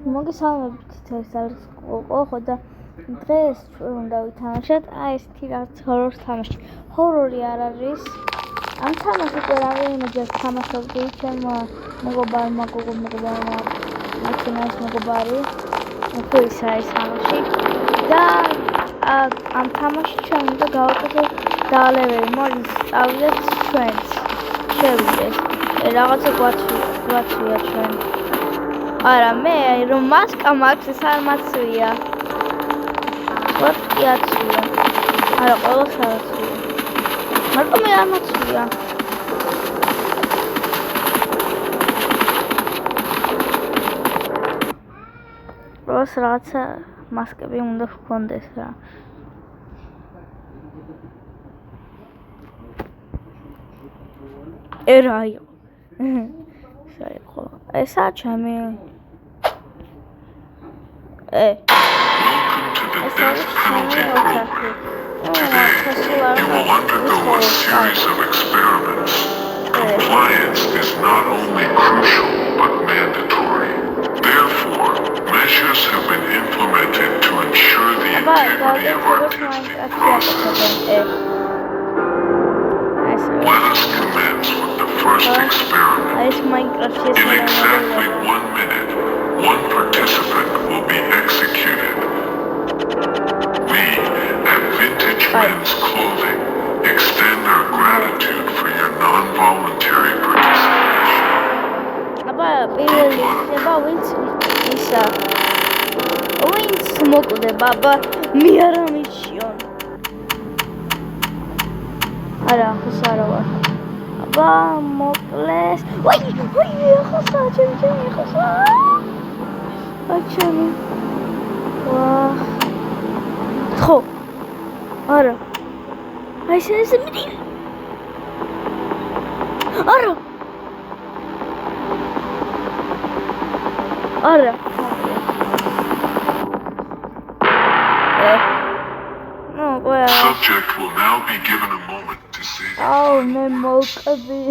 მოგესალმებით, ეს არის ყოყო და დღეს ჩვენ უნდა ვითამაშოთ ესეთი რაღაც ჰორორ თამაში. ჰორორი არ არის. ამ თამაშს უკვე რამდენიმეჯერ თამაშობდი ჩემ მეგობარმა, მაშინაც მეგობარი. თუ ისა ეს თამაში და ამ თამაში ჩვენ უნდა გავაკეთოთ დალეველი. მოდი სწავლეთ ჩვენც. შევიდეს. რაღაცა გვაცვია ჩვენ. არა მე რომ მასკა მაქვს ეს არ მაცვია. ვაფკი აცვია. არა ყველას არ აცვია. მაგრამ მე არ მაცვია. ყველას რაღაცა მასკები უნდა ჰქონდეს რა. ერაი. ესა ჩემი Welcome to the best penalty group. You will undergo a series of experiments. Compliance is not only crucial but mandatory. Therefore, measures have been implemented to ensure the integrity of our testing process. Let us commence with the first experiment. In exactly 1 minute, one participant will be executed. We, at Vintage Men's Clothing, extend our gratitude for your non-voluntary participation. მოკles. ახლა ჩემი ახლა. ჩემი. ხო. არა. აი ეს მიდი. არა. არა. Subject will now be given a moment to say მე მოკები.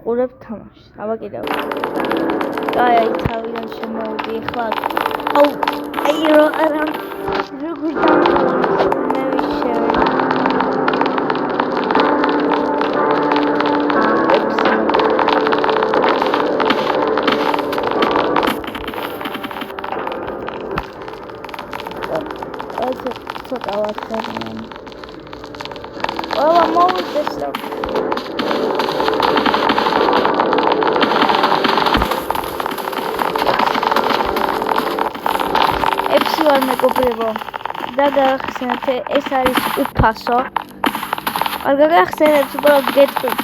უყურებ თამაშს. აბა კიდევ. აი თავიდან შემოვიდი ახლა. აი არა როგორ მე ვიშევი. ეს ცოტა ვახერნე. მოვიდეს რა. არ მეგობრებო და გახსენეთ ეს არის უფასო. არ გაგახსენებთ უბრალოდ გეტყვით.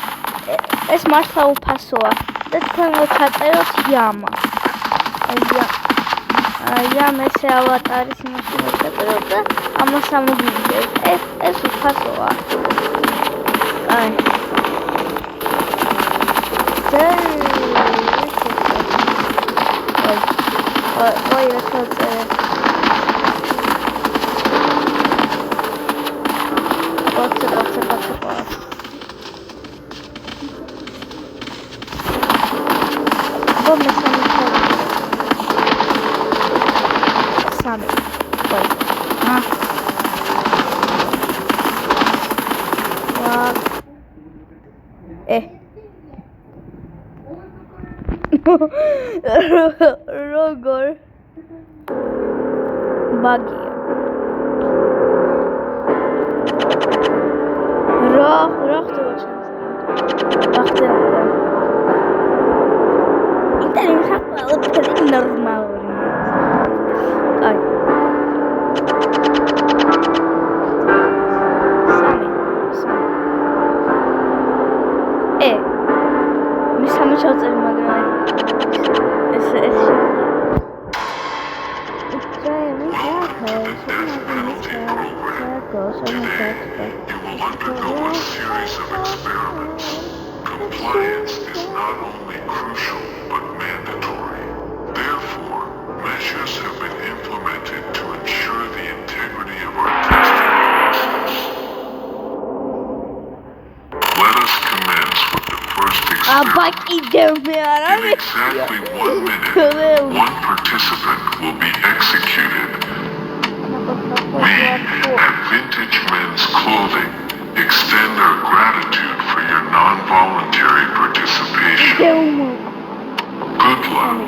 ეს მართლა უფასოა და თქვენ მოწაწეროთ იამა. იამ ესე ავატარის იმაში მოწაწეროთ და ამას ამოგიგებთ. ეს უფასოა. აი. აი რა ჩაწერე. როგორ ბაგია რა ხდება ჩემს ახლა ინტერნეტი ხალხი ნორმალური აი მისამე ჩავწერი მაგრამ ეს Compliance is not only crucial but mandatory. In exactly 1 minute, one participant will be executed. We at Vintage Men's Clothing extend our gratitude for your non-voluntary participation. Good luck.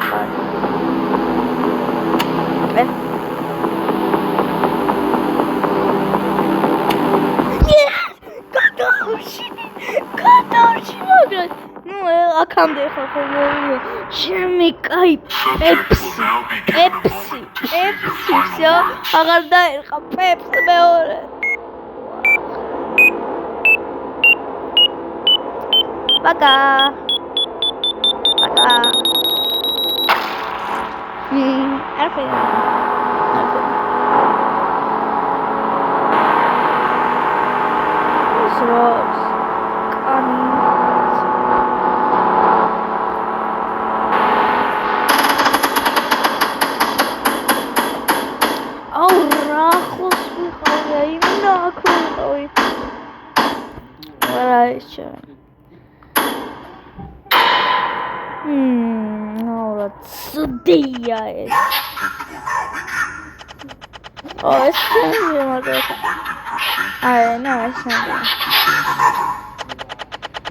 აქამდე ხალხო შემი კაი პეპსი всё აღარ დაერყა პეპს მეორე პაკა არფენა სროს კანი Dia es. Oh, es no, es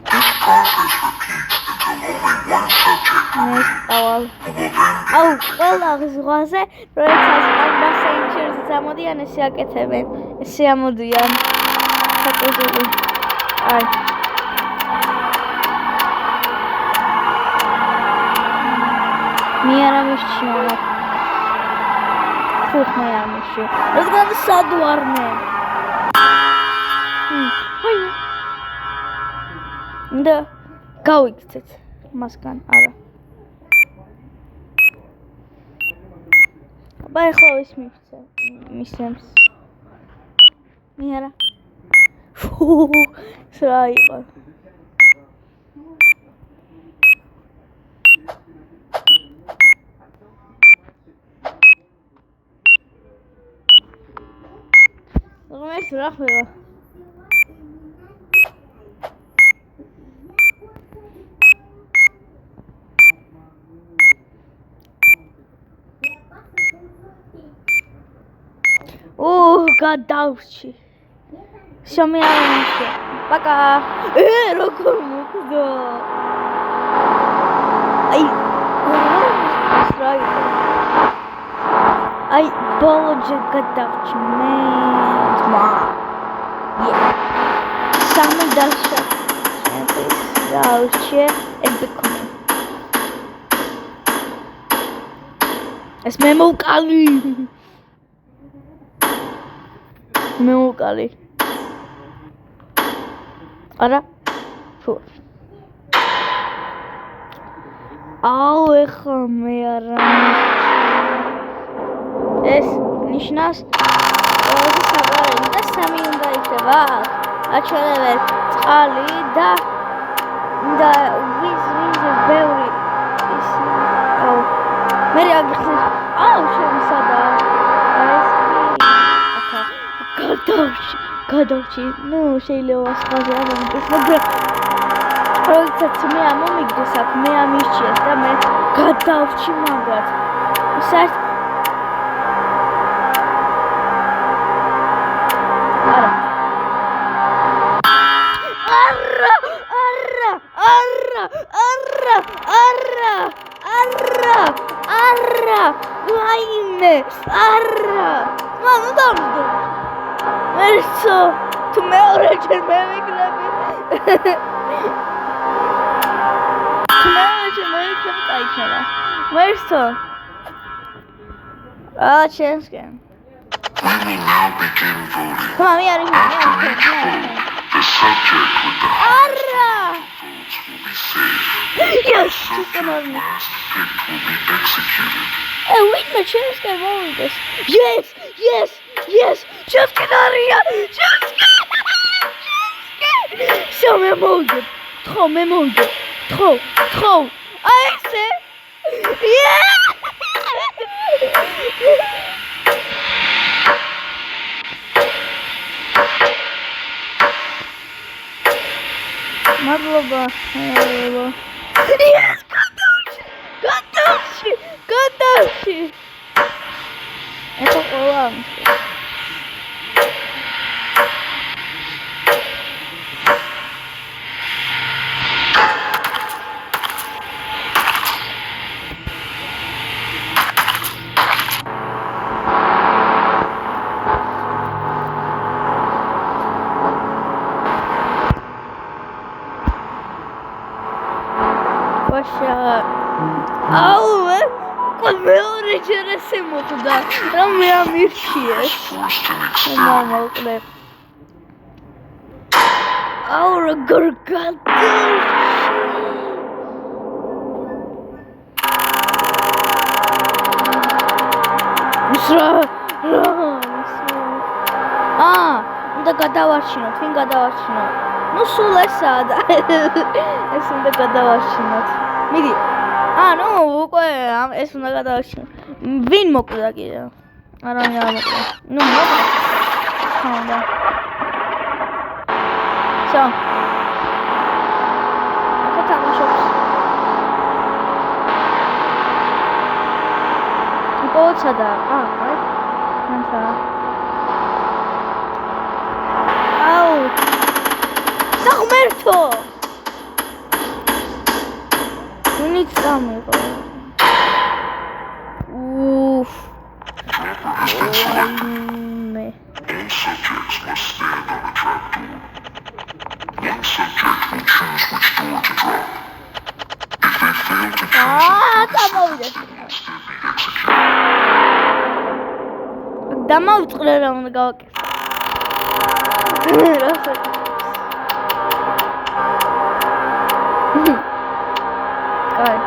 This process repeats until only one subject remains, who will then be ყველა ზღვაზე, როდესაც ამბასეინჩერს ამოდიან, ესე აკეთებენ. ესე ამოდიან. საკუთრივ. აი. მე არ ამიშჩია. ფუხ მე არ მიშჩია. რადგან სადვარნე. და გავიქცეთ მასგან, არა. Bye, Chloe Smith. Mira. Será igual. No me será feo. გადავში. შემიარენში. პაკა. როგორ მოგდა. აი, ბოლოჯერ გადავში მე. სამი დასა. დავში ებიკონი. ეს მე მოვკალი. მოვკალი. არა? ფუ. აუ, ეხლა მე არა. ეს ნიშნავს, რომ საყარელი და სამი უნდა იქნება. აჩვენებენ წყალი და ვის ბევრი ის. აუ. მე აგიხსნა. აუ, შემისადა. გადავში, ნუ შეიძლება სხვაზე არ მომიგდეს, მაგრამ როდესაც მე ამომიგდეს აქ, მე ამიშჩიეს და მე გადავში მაგრად. საერთოდ არა, ვაიმე, არა, მანუ დამძდო. Merso, tu მეორე ჯერ მე ვიგნები. Tu მეორე ჯერ მე ვიგნები კაიჩარა. Merso. ჩემსკენ. We will now begin voting. Come on, After each vote, the subject with the highest votes will be saved. Yes, The subject last picked will be executed. wait, my ჩემსკენ მოვიდეს. Yes, Chefkin Aria! So me mouge. Trop. I say. Yeah! Madloba. Yes, გადავში. ეხა ყველა აუ მეორე ჯერ ესე მოხდა რომ მე ამირჩიეს მომაკლე აუ როგორ უნდა გადავარჩინოთ ვინ გადავარჩინოთ ну სულ ესაა და ეს უნდა გადავარჩინოთ მიდი ну უკვე ეს უნდა გადავარჩინოთ ვინ მოკვდა კიდე არავინ არ მოკვდა ну მოკვდა ხანდა всё ახლა თამაშობს პოცა აი მანთა აუ დაღმერთო Units გამიყო. All subjects must stand on a trapdoor. One subject will choose which door to drop. If they fail to choose it, they will instead be executed. დამავიწყდა რომ გავაკეთე. Good.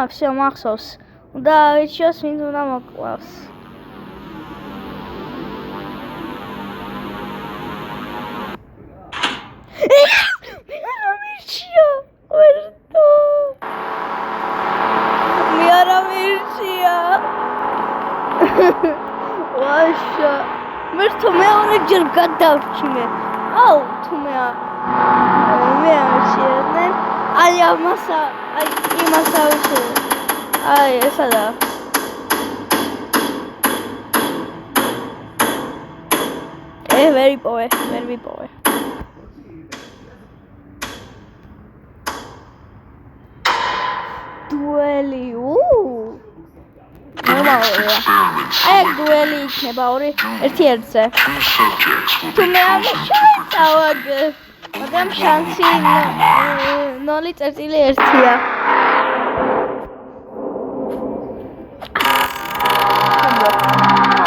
Всё, махсос. Да, сейчас минуту нам класс. Ваша, მერტო მეორე ჯერ გადავჩინე. აუ, თუ მე ამშიდნენ. აი ამასა, აი იმასა ვიშე. აი ესადა. very boy. Dueli. აი დუელი იქნება ორი ერთი ერთზე თუ მე ამშავად მაგრამ შანსი 0.1-ია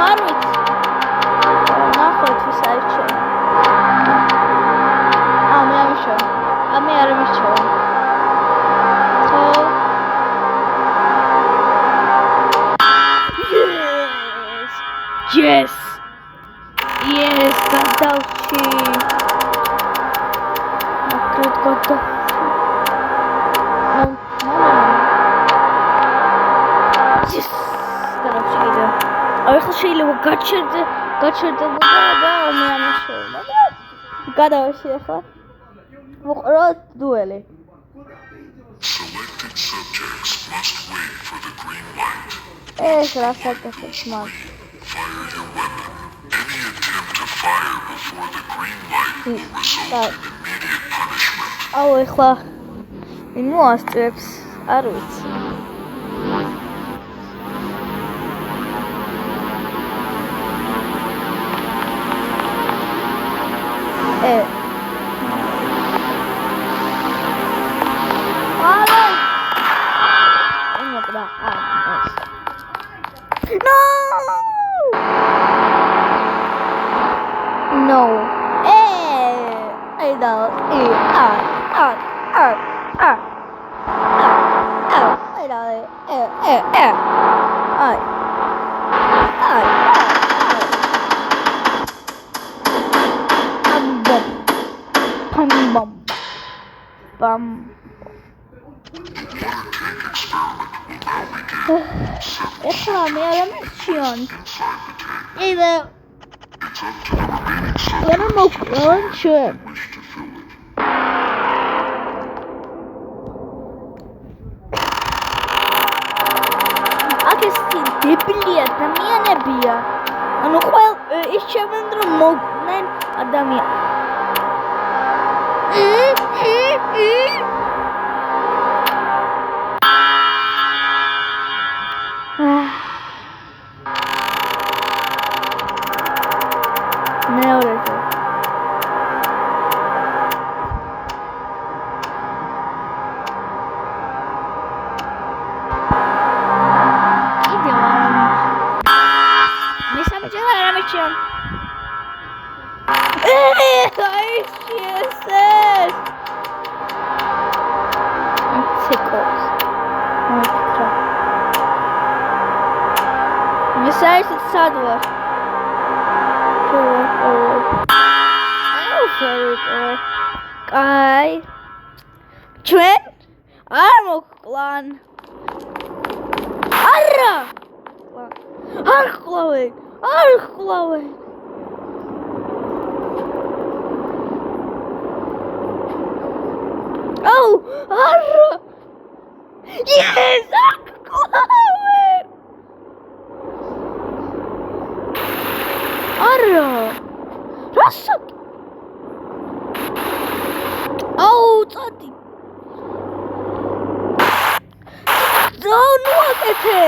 არ ვიცი ნახოთ ის აიჩო მე ამიშო მე არ ამიშო Yes, გადავში. აკრეთ გადავში. Yes, გადავში. აი ხო შეიძლება გაჩერდებოდა და მე ამაშოვდა. გადავში ახლა. მოყროთ დუელი. Selected subjects must wait for the green light. ეს რა საკეთებს მაგ Fire your weapon. Any attempt to fire before the green light will result in immediate punishment. აუ ეხლა იმოასწრებს, არ ვიცი. No. I don't. Water tank experiment will ეხლა მე არ ამჩიონ. იდე. არა მოკლა ჩვენ. დებილია ადამიანებია. ანუ ყველ ის ჩემენ რომ მოგნენ ადამიანები. მეორეზე. Misais sadvar. Kai. Ჩვენ არ მოკლან. არა. არ ხლავენ. არ ხლავენ. აუ, არა. Yes, არ ხლავენ. არა. რასაკ? აუ, წადი. ნუ აკეთე.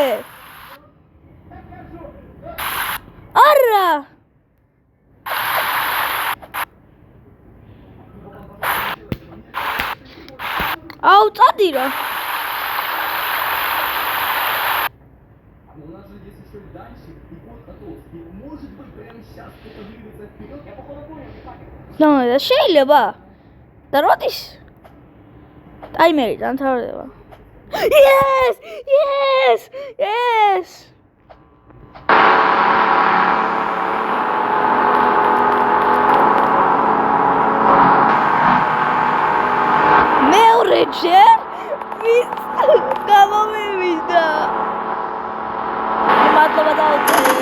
არა. აუ, წადი რა. და შეიძლება და როდის ტაიმერი დამთავრდება. Yes! Yes! Yes! მეორე ჯერ ვის გამომივიდა. მადლობა დაუწერე.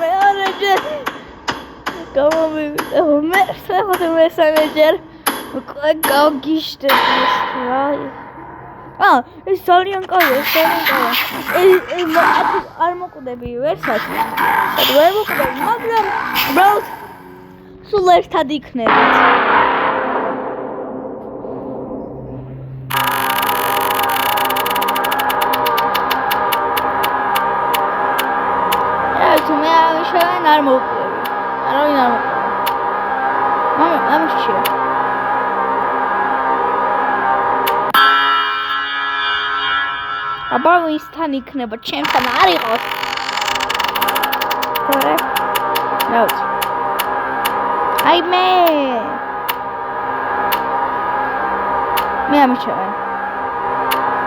მეორე ჯერ გამომივიდა. მე ხოთი მესამე ჯერ გავგიშდებს რა. ეს ძალიან კაია, არ მოკვდები ვერსად. ვერ მოკვდები, მაგრამ უბრალოდ სულ ერთად იქნებით. მე ამიშენ არ მოკვდები. არავინ არ მოკვდები. ამიშია. აბა ვისთან იქნება, ჩემთან არ იყოს. ხორე. ნაუც. აი მე ამიჩევენ.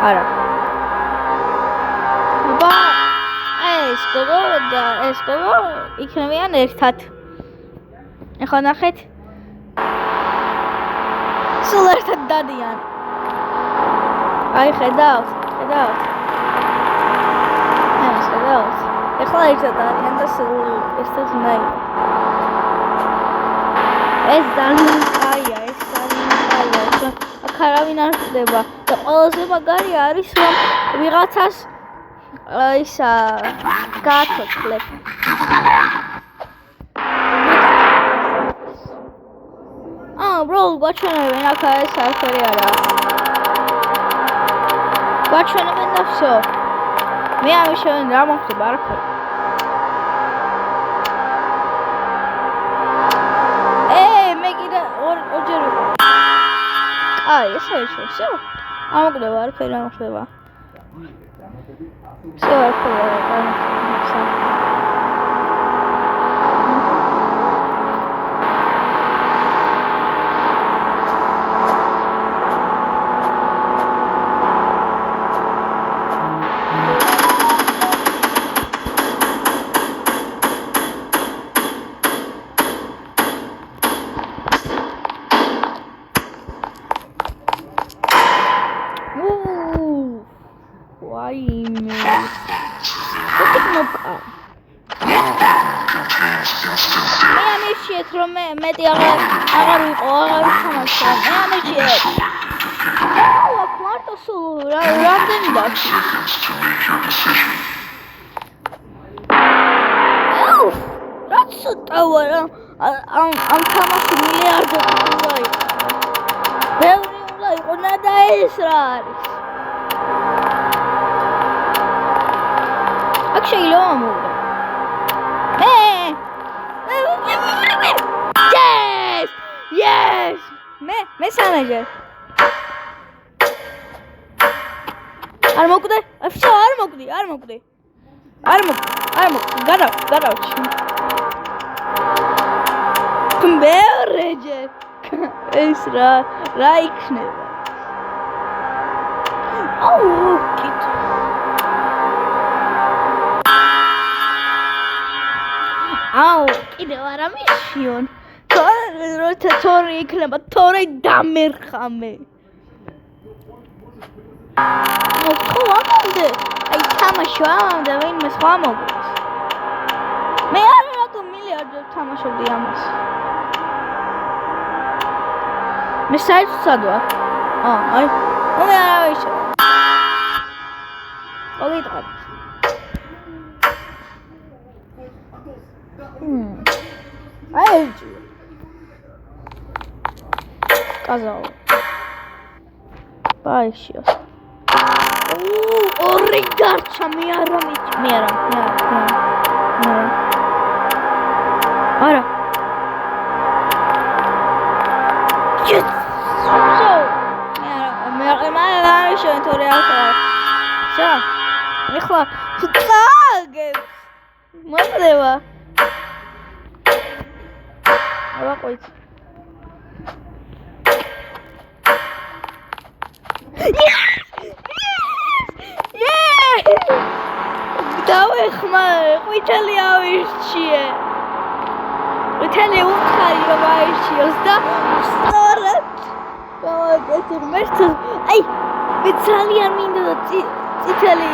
არა. აბა ეს გოგო და ეს გოგო იქნებიან ერთად. ეხლა ნახეთ. სულ ერთად დადიან. აი ხედავთ. ეხლა ერთად არიან და სულ ერთად ნაი. ეს ძალიან კაია. აქ არავინ არ ხდება და ყველაზე მაგარი არის რომ ვიღაცას ისა გააცოცხლებ. bro, გვაჩვენებენ აქ ეს არაფერი არა. გვაჩვენებენ და всё. მე ამიშოვენ რა მოხდება არაფერი. მე კიდე ორჯერ ვიყო. ეს არის всё. ამოკვდება არაფერი არ მოხდება. всё არაფერი არ მოხდება. მოკა. One button contains instant death. მე ამერჩიეთ რომ მე მეტი აღარ ვიყო, აღარ ვთამაშო. მე ამერჩიეთ. აუ, მარტო სულ რამდენი დაქვს? Seconds to make your decision. აუ, რაც ცოტავა რა. ამ თამაში მილიარდობით უნდა იყოს. ბევრი უნდა იყოს და ეს რა არის? აქ შეიძლება მოვიდე. Yes! მე სამეჯერ. არ მოკვდე? ვსო, არ მოკვდი. გადავჭი. მეორეჯერ. ეს რა იქნება? აუ, კით. აუ, კიდევ არ ამიშიონ. როცა თორე იქნება, თორე დამერხამე. ხო, ამამდე. აი, თამაშო, ამამდე ვინმე სხვა მოგვიყვეს. მე არა რატომ მილიარდზე თამაშობდი ამას. მე საერთოდ ვარ. აი, მე არა ვიშო. მოგიტყვა. აი, კაზაო. ბაიშიოს. ორი გარჩა მე არა. არა. Yes. So. მე არა შენ თორე ახლა. შა. ეხლა წაგებ. მოწდება. აბა ყოიც. დავეხმარე, ყვითელი ავირჩიე. ყვითელი უხარი რომ აირჩიოს და სწორად გავაკეთე მერტს. აი, მე ძალიან მინდოდა წითელი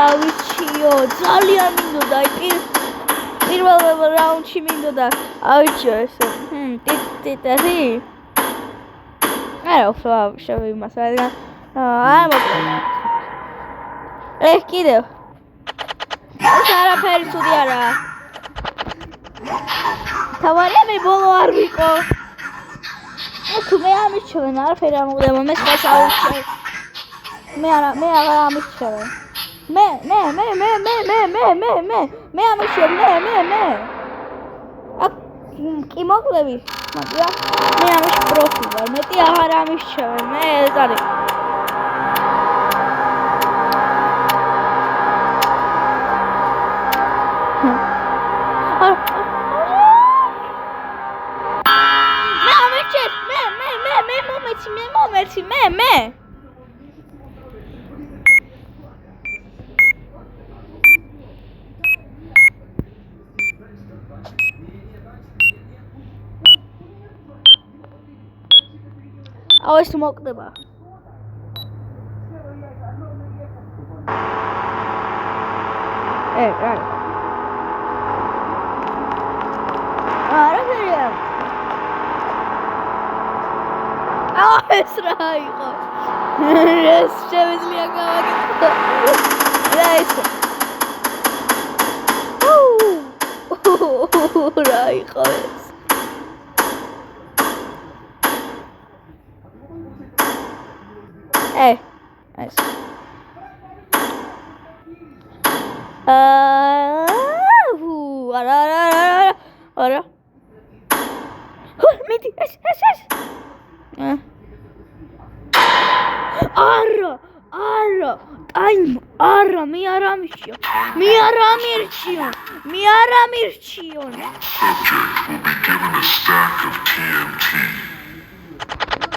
ავირჩიო, ძალიან მინდოდა. აი, პირველ რაუნდში მინდოდა ავირჩიო ესე. ტიტარი. არა, უფრო შევიმას, რადგან არ მოკლდა. კიდევ. ეს არაფერი ცუდი არაა. თავარია მე ბოლო არ ვიყო. თუ მე ამირჩევენ, არაფერი არ მოხდება, მე სხვა ავირჩევ. მე აღარ ამირჩევენ. მე ამირჩევ, მე. კი მოკლები, მაგრამ მე ამაში პროფი ვარ, მეტი აღარ ამირჩევენ, მე ეს არის. მე აუ ეს მოკვდება. რა. არაფერია. ეს რა იყო? ეს შევიძლია გავაკეთო. რა ის? რა იყო ეს? ეს. არა. მიდი, ეს. არა, ტაიმ, არა, მე არ ამირჩიო. Subject will be given a stack of TNT.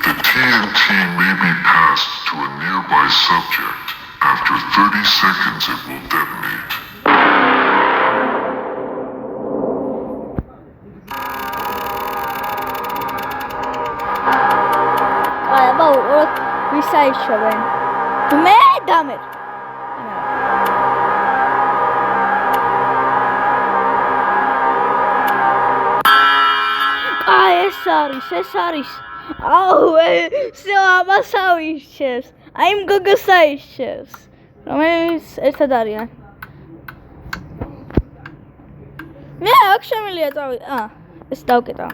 The TNT may be passed to a nearby subject. After 30 seconds it will detonate. ვისაიშოვენ. მე დამერ. ეს არის. აუ, всё ამას აიშჩევს. აი იმ გოგოს აიშჩევს. რომელიც ერთად არიან. მე აქ შემიძლია წავიდე. ეს დავკეტა.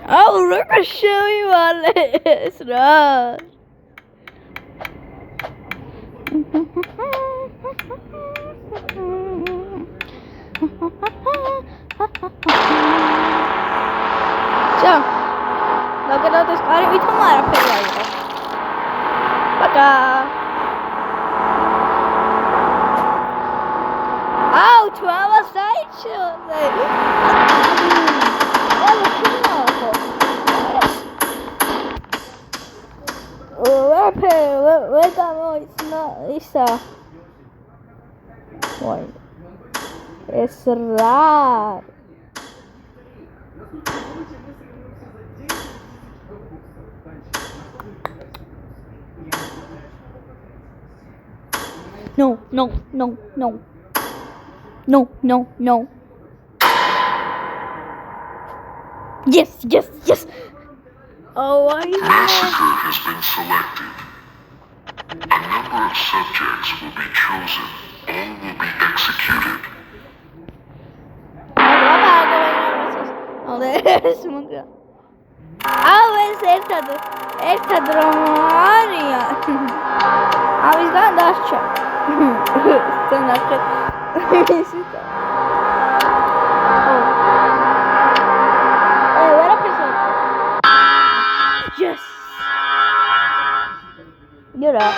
აუ, როგორ შევივალე ეს რა? Ciao. Dacă te scari, uite mă ara pe ea. Пока. Au, tu avas aici. Es rar. No. Yes. Oh, I know. Massacre has been selected. A number of subjects will be chosen. All will be executed. ერთად რომ არია. ავისგან დარჩა. Yes. You're up.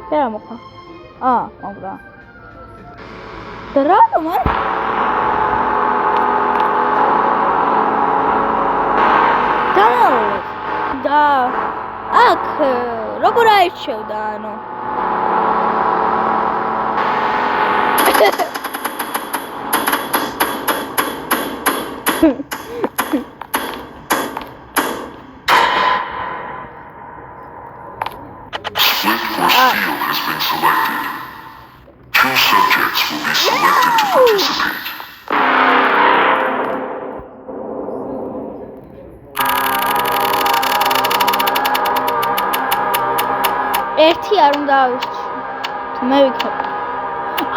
Espera, moja. Moja. Cerrado, man. Da. Ak, როგორ აირჩევდა, ანუ. Split for Steel has been selected. 2 subjects will be selected to participate. ერთი არ უნდა ავირჩი. მე ვიქნებ.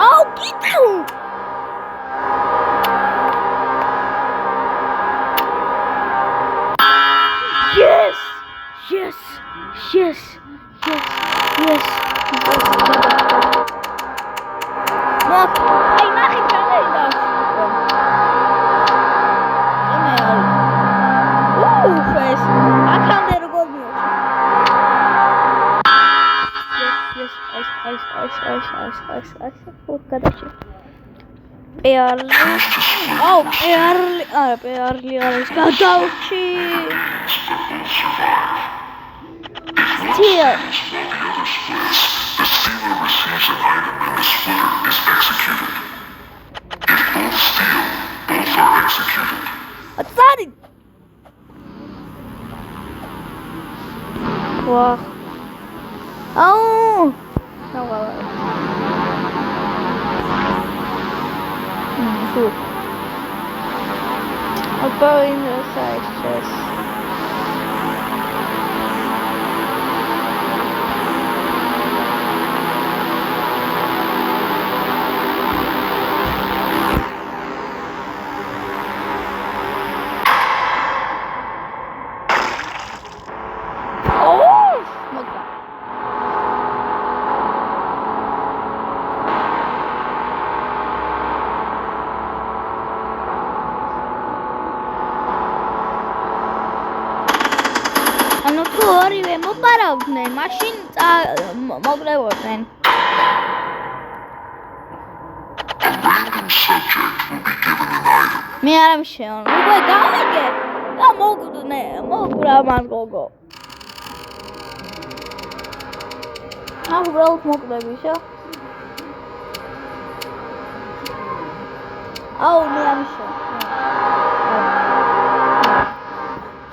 აუ, კიდევ. Yes. Ay, nахи ჩამეიდა. ეს აქამდე როგორ მიოჩა? გადაჭი. პეარლი. აუ, პეარლი არის გადავრჩი. Steel. The stealer receives an item and the splitter is executed. If both steal, both are executed. Atari. Wow. Oh. No, well. Good. I'll go in the side chest. ანუ თუ ორივე მოპარავდნენ, მაშინ მოკლებოდნენ. A random subject will be given an item. მე არ ამშეონ. უკვე გავიგე და მოგვრა მან გოგო. უბრალოდ მოკლები, შო? აუ მე ამიშო.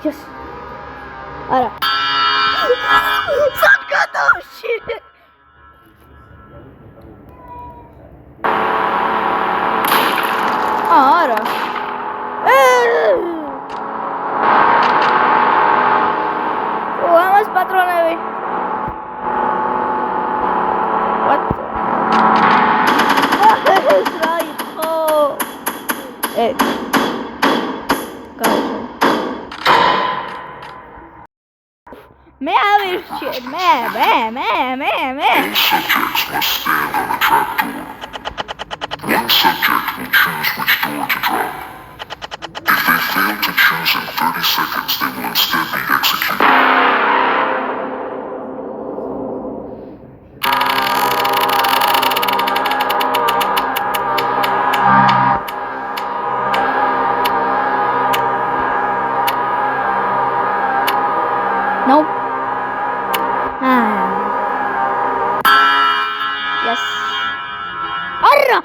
Yes. არა. საგადოში. არა. ამას პატრონები. What? That's right. Oh. მე ავირჩიე, მე. All subjects must stand on a trapdoor. One subject will choose which door to drop. If they fail to choose in 30 seconds, they will instead be executed. No. Yes. Arra.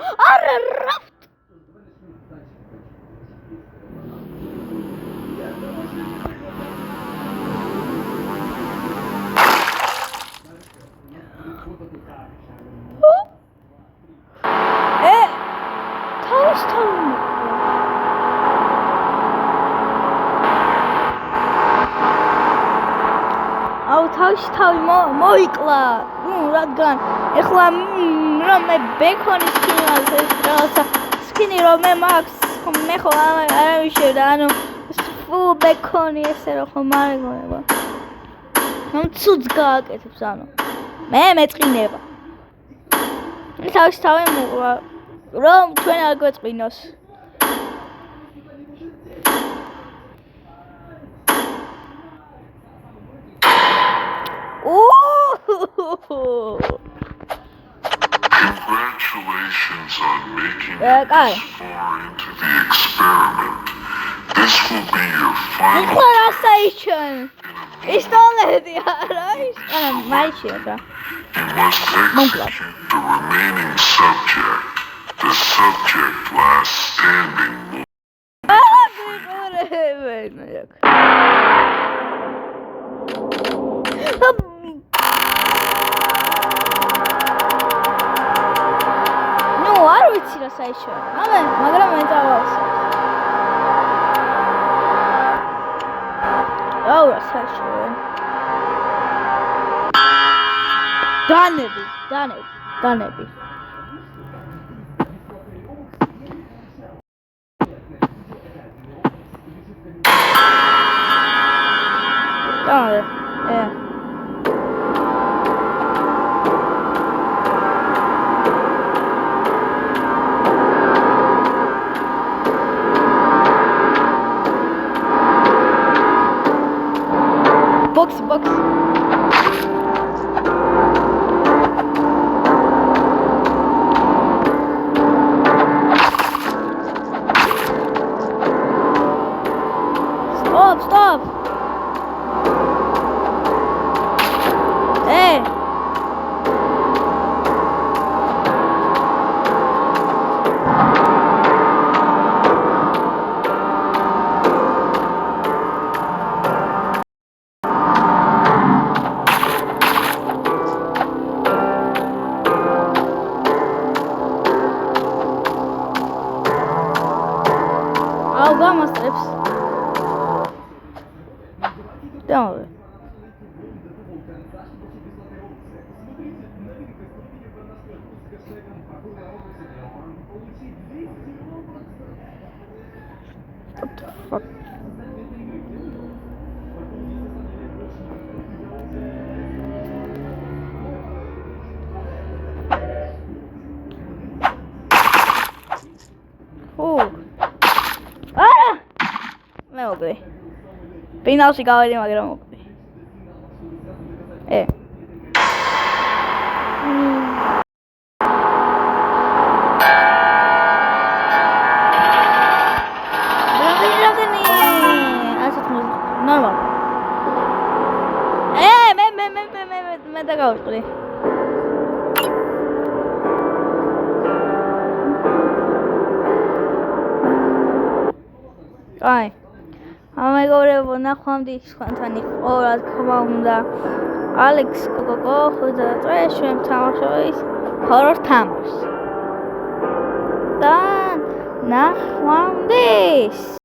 თავი მოიკლა. რადგან ეხლა რომ მე ბექონის სკინი მაქვს ეს რაღაცა სკინი რომ მე მაქვს მე ხო არავიშევდა ანუ ფულ ბექონი ესე რომ ხომ არ ეგონება. მომ ცუდს გააკეთებს ანუ მე მეწყინება. თავი მოყვა რომ ჩვენ არ გვეწყინოს. Congratulations on making it this far into the experiment. This will be your final Declaration. It's not right? You must execute the remaining subject. The subject last standing will... მაგრამ მე დავავსებ. აუ საჩვენ. დანები. Box. Stop. Hey. გამოსწრებს. დავე. მოგდი. ფინალში გავედი, მაგრამ მოგდი. მე დაგავიწყდი. აი მეგობრებო, ნახვამდის თქვენთან იყო, რა თქმა უნდა, ალექს კოკოკო, ხოდა წვეს ჩვენ თამაშობთ ჰორორ თამაშს. და ნახვამდის.